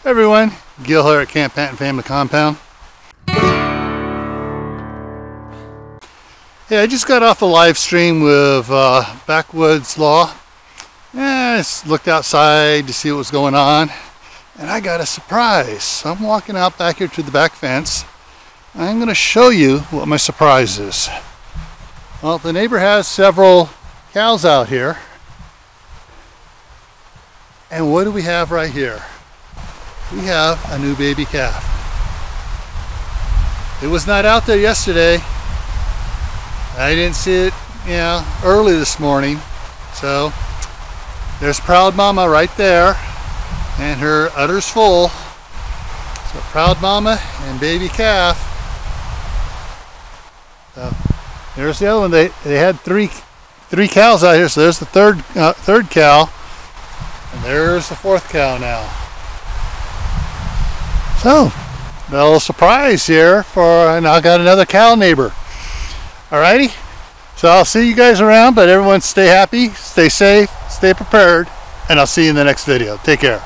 Hey everyone, Gil here at Camppatton Family Compound. Hey, I just got off a live stream with Backwoods Law. I just looked outside to see what was going on, and I got a surprise. So I'm walking out back here to the back fence. I'm going to show you what my surprise is. Well, the neighbor has several cows out here. And what do we have right here? We have a new baby calf. It was not out there yesterday. I didn't see it, early this morning. So there's Proud Mama right there, and her udder's full. So Proud Mama and baby calf. So there's the other one. They had three cows out here. So there's the third cow, and there's the fourth cow now. So, a little surprise here and I got another cow neighbor. Alrighty, so I'll see you guys around, but everyone stay happy, stay safe, stay prepared, and I'll see you in the next video. Take care.